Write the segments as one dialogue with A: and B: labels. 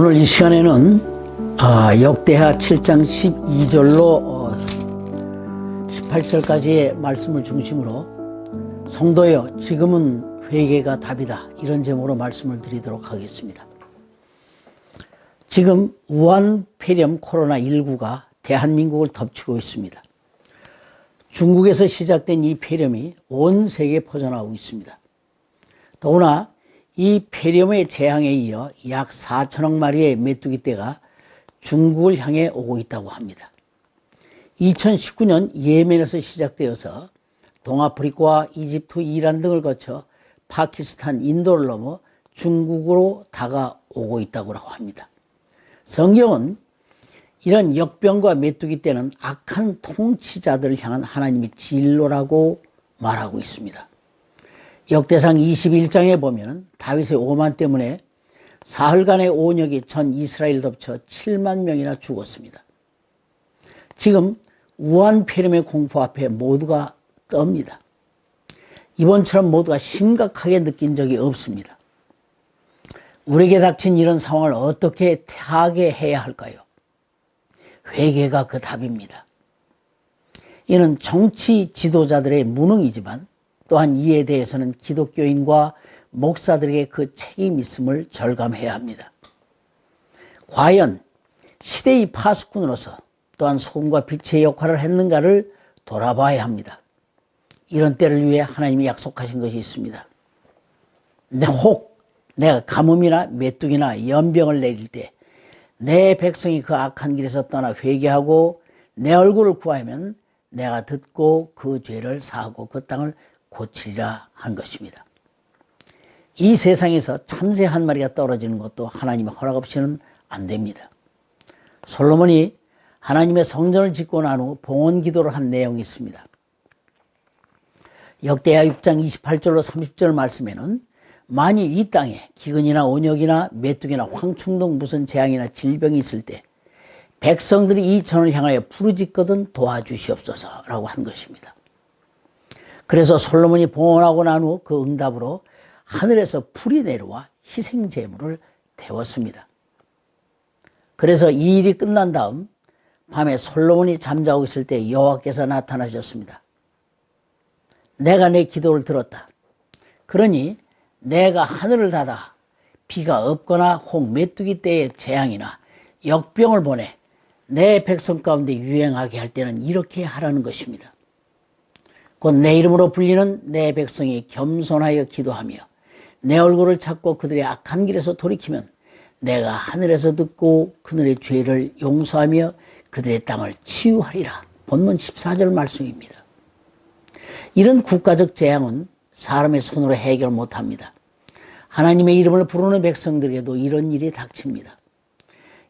A: 오늘 이 시간에는 역대하 7장 12절로 18절까지의 말씀을 중심으로 성도여 지금은 회개가 답이다, 이런 제목으로 말씀을 드리도록 하겠습니다. 지금 우한 폐렴 코로나19가 대한민국을 덮치고 있습니다. 중국에서 시작된 이 폐렴이 온 세계에 퍼져나오고 있습니다. 더구나 이 폐렴의 재앙에 이어 약 4천억 마리의 메뚜기떼가 중국을 향해 오고 있다고 합니다. 2019년 예멘에서 시작되어서 동아프리카와 이집트, 이란 등을 거쳐 파키스탄, 인도를 넘어 중국으로 다가오고 있다고 합니다. 성경은 이런 역병과 메뚜기떼는 악한 통치자들을 향한 하나님의 진노라고 말하고 있습니다. 역대상 21장에 보면 다윗의 오만 때문에 사흘간의 온역이 전 이스라엘 덮쳐 7만 명이나 죽었습니다. 지금 우한 폐렴의 공포 앞에 모두가 떱니다. 이번처럼 모두가 심각하게 느낀 적이 없습니다. 우리에게 닥친 이런 상황을 어떻게 타하게 해야 할까요? 회개가 그 답입니다. 이는 정치 지도자들의 무능이지만 또한 이에 대해서는 기독교인과 목사들에게 그 책임이 있음을 절감해야 합니다. 과연 시대의 파수꾼으로서 또한 소금과 빛의 역할을 했는가를 돌아봐야 합니다. 이런 때를 위해 하나님이 약속하신 것이 있습니다. 혹 내가 가뭄이나 메뚜기나 연병을 내릴 때 내 백성이 그 악한 길에서 떠나 회개하고 내 얼굴을 구하면 내가 듣고 그 죄를 사하고 그 땅을 고치리라 한 것입니다. 이 세상에서 참새 한 마리가 떨어지는 것도 하나님의 허락 없이는 안 됩니다. 솔로몬이 하나님의 성전을 짓고 난 후 봉헌 기도를 한 내용이 있습니다. 역대하 6장 28절로 30절 말씀에는 만일 이 땅에 기근이나 온역이나 메뚜기나 황충 등 무슨 재앙이나 질병이 있을 때 백성들이 이 전을 향하여 부르짖거든 도와주시옵소서라고 한 것입니다. 그래서 솔로몬이 봉헌하고 난 후 그 응답으로 하늘에서 불이 내려와 희생 제물을 태웠습니다. 그래서 이 일이 끝난 다음 밤에 솔로몬이 잠자고 있을 때 여호와께서 나타나셨습니다. 내가 내 기도를 들었다. 그러니 내가 하늘을 닫아 비가 없거나 혹 메뚜기 떼의 재앙이나 역병을 보내 내 백성 가운데 유행하게 할 때는 이렇게 하라는 것입니다. 곧 내 이름으로 불리는 내 백성이 겸손하여 기도하며 내 얼굴을 찾고 그들의 악한 길에서 돌이키면 내가 하늘에서 듣고 그들의 죄를 용서하며 그들의 땅을 치유하리라. 본문 14절 말씀입니다. 이런 국가적 재앙은 사람의 손으로 해결 못합니다. 하나님의 이름을 부르는 백성들에게도 이런 일이 닥칩니다.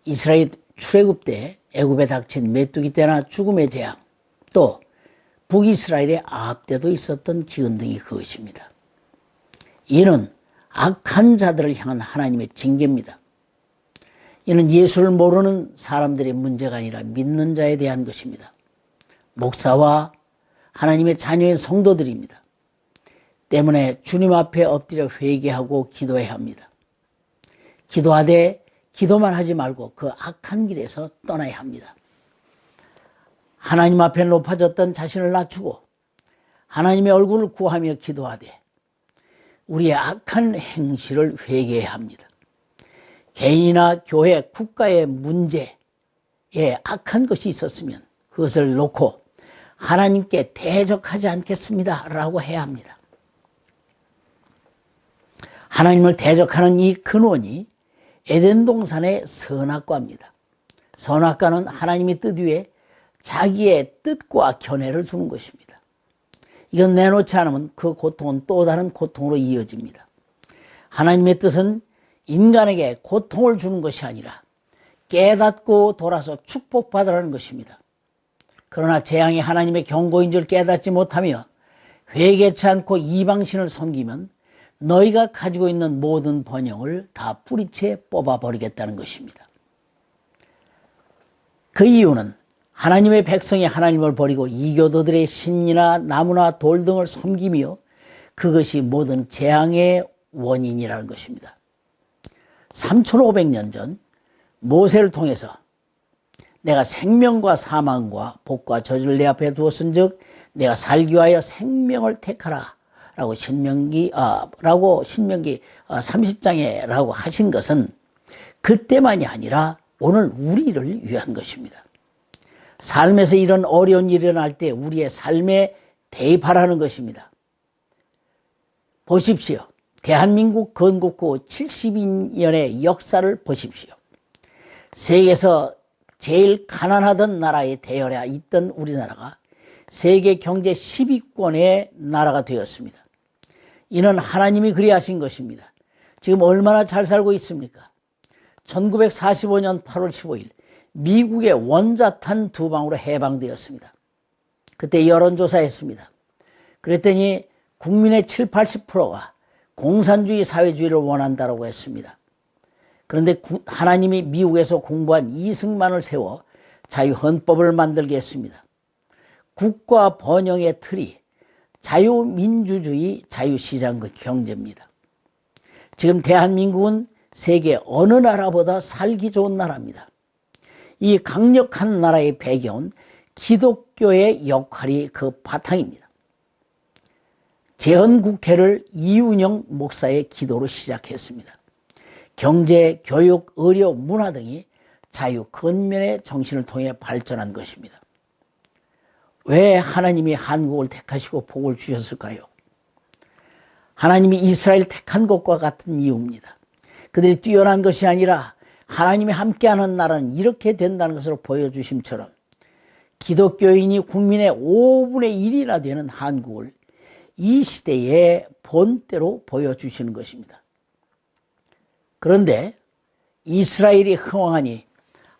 A: 이스라엘 출애굽 때 애굽에 닥친 메뚜기 떼나 죽음의 재앙, 또 북이스라엘의 아합 때도 있었던 기근 등이 그것입니다. 이는 악한 자들을 향한 하나님의 징계입니다. 이는 예수를 모르는 사람들의 문제가 아니라 믿는 자에 대한 것입니다. 목사와 하나님의 자녀인 성도들입니다. 때문에 주님 앞에 엎드려 회개하고 기도해야 합니다. 기도하되 기도만 하지 말고 그 악한 길에서 떠나야 합니다. 하나님 앞에 높아졌던 자신을 낮추고 하나님의 얼굴을 구하며 기도하되 우리의 악한 행실을 회개해야 합니다. 개인이나 교회, 국가의 문제에 악한 것이 있었으면 그것을 놓고 하나님께 대적하지 않겠습니다 라고 해야 합니다. 하나님을 대적하는 이 근원이 에덴 동산의 선악과입니다. 선악과는 하나님의 뜻 위에 자기의 뜻과 견해를 두는 것입니다. 이건 내놓지 않으면 그 고통은 또 다른 고통으로 이어집니다. 하나님의 뜻은 인간에게 고통을 주는 것이 아니라 깨닫고 돌아서 축복받으라는 것입니다. 그러나 재앙이 하나님의 경고인 줄 깨닫지 못하며 회개치 않고 이방신을 섬기면 너희가 가지고 있는 모든 번영을 다 뿌리채 뽑아버리겠다는 것입니다. 그 이유는 하나님의 백성이 하나님을 버리고 이교도들의 신이나 나무나 돌 등을 섬기며 그것이 모든 재앙의 원인이라는 것입니다. 3500년 전 모세를 통해서 내가 생명과 사망과 복과 저주를 내 앞에 두었은즉 내가 살기 위하여 생명을 택하라 라고 신명기 30장에라고 하신 것은 그때만이 아니라 오늘 우리를 위한 것입니다. 삶에서 이런 어려운 일이 일어날 때 우리의 삶에 대입하라는 것입니다. 보십시오. 대한민국 건국 후 72년의 역사를 보십시오. 세계에서 제일 가난하던 나라에 대열에 있던 우리나라가 세계 경제 10위권의 나라가 되었습니다. 이는 하나님이 그리하신 것입니다. 지금 얼마나 잘 살고 있습니까? 1945년 8월 15일 미국의 원자탄 2방으로 해방되었습니다. 그때 여론조사했습니다. 그랬더니 국민의 70, 80%가 공산주의 사회주의를 원한다고 했습니다. 그런데 하나님이 미국에서 공부한 이승만을 세워 자유헌법을 만들게 했습니다. 국가 번영의 틀이 자유민주주의, 자유시장 경제입니다. 지금 대한민국은 세계 어느 나라보다 살기 좋은 나라입니다. 이 강력한 나라의 배경은 기독교의 역할이 그 바탕입니다. 재헌국회를 이윤영 목사의 기도로 시작했습니다. 경제, 교육, 의료, 문화 등이 자유 근면의 정신을 통해 발전한 것입니다. 왜 하나님이 한국을 택하시고 복을 주셨을까요? 하나님이 이스라엘 택한 것과 같은 이유입니다. 그들이 뛰어난 것이 아니라 하나님이 함께하는 나라는 이렇게 된다는 것을 보여주심처럼 기독교인이 국민의 5분의 1이나 되는 한국을 이 시대의 본때로 보여주시는 것입니다. 그런데 이스라엘이 흥왕하니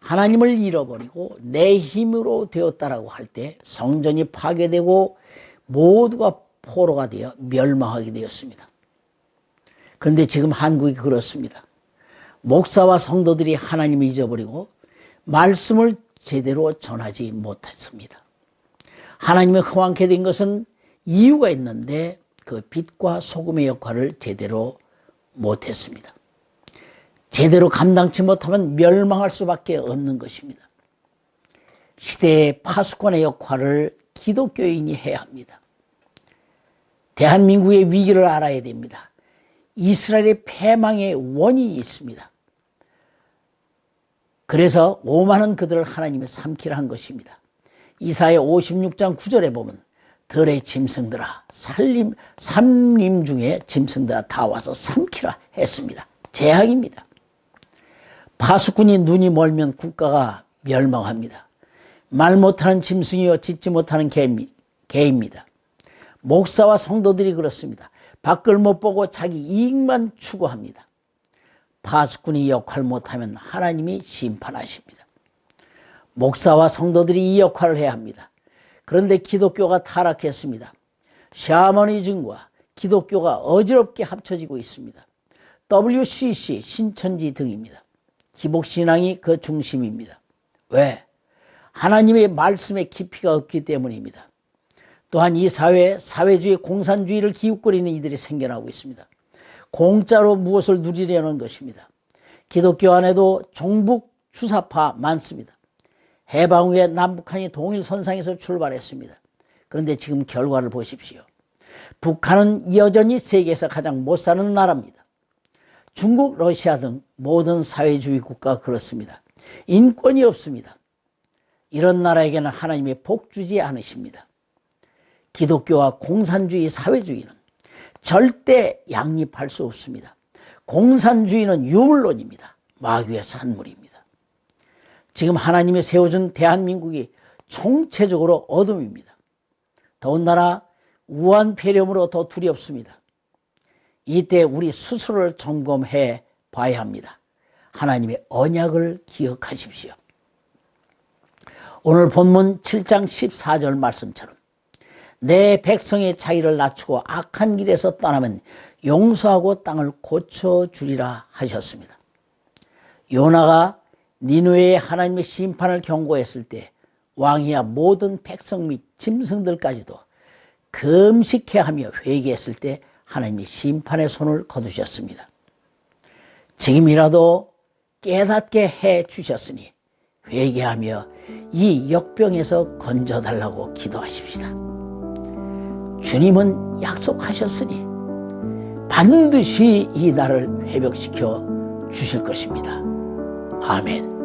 A: 하나님을 잃어버리고 내 힘으로 되었다라고 할 때 성전이 파괴되고 모두가 포로가 되어 멸망하게 되었습니다. 그런데 지금 한국이 그렇습니다. 목사와 성도들이 하나님을 잊어버리고 말씀을 제대로 전하지 못했습니다. 하나님이 흥왕케 된 것은 이유가 있는데 그 빛과 소금의 역할을 제대로 못했습니다. 제대로 감당치 못하면 멸망할 수밖에 없는 것입니다. 시대의 파수꾼의 역할을 기독교인이 해야 합니다. 대한민국의 위기를 알아야 됩니다. 이스라엘의 패망의 원인이 있습니다. 그래서 오만한 그들을 하나님이 삼키라 한 것입니다. 이사야 56장 9절에 보면 들의 짐승들아 산림 중에 짐승들아 다 와서 삼키라 했습니다. 재앙입니다. 파수꾼이 눈이 멀면 국가가 멸망합니다. 말 못하는 짐승이요 짖지 못하는 개입니다. 목사와 성도들이 그렇습니다. 밖을 못 보고 자기 이익만 추구합니다. 파수꾼이 역할 못하면 하나님이 심판하십니다. 목사와 성도들이 이 역할을 해야 합니다. 그런데 기독교가 타락했습니다. 샤머니즘과 기독교가 어지럽게 합쳐지고 있습니다. WCC, 신천지 등입니다. 기복신앙이 그 중심입니다. 왜? 하나님의 말씀에 깊이가 없기 때문입니다. 또한 이 사회주의 공산주의를 기웃거리는 이들이 생겨나고 있습니다. 공짜로 무엇을 누리려는 것입니다. 기독교 안에도 종북 주사파 많습니다. 해방 후에 남북한이 동일선상에서 출발했습니다. 그런데 지금 결과를 보십시오. 북한은 여전히 세계에서 가장 못 사는 나라입니다. 중국, 러시아 등 모든 사회주의 국가가 그렇습니다. 인권이 없습니다. 이런 나라에게는 하나님이 복 주지 않으십니다. 기독교와 공산주의, 사회주의는 절대 양립할 수 없습니다. 공산주의는 유물론입니다. 마귀의 산물입니다. 지금 하나님이 세워준 대한민국이 총체적으로 어둠입니다. 더군다나 우한 폐렴으로 더 두렵습니다. 이때 우리 스스로를 점검해 봐야 합니다. 하나님의 언약을 기억하십시오. 오늘 본문 7장 14절 말씀처럼 내 백성의 자기를 낮추고 악한 길에서 떠나면 용서하고 땅을 고쳐주리라 하셨습니다. 요나가 니느웨의 하나님의 심판을 경고했을 때 왕이야 모든 백성 및 짐승들까지도 금식해 하며 회개했을 때 하나님이 심판의 손을 거두셨습니다. 지금이라도 깨닫게 해 주셨으니 회개하며 이 역병에서 건져달라고 기도하십시다. 주님은 약속하셨으니 반드시 이 나를 회복시켜 주실 것입니다. 아멘.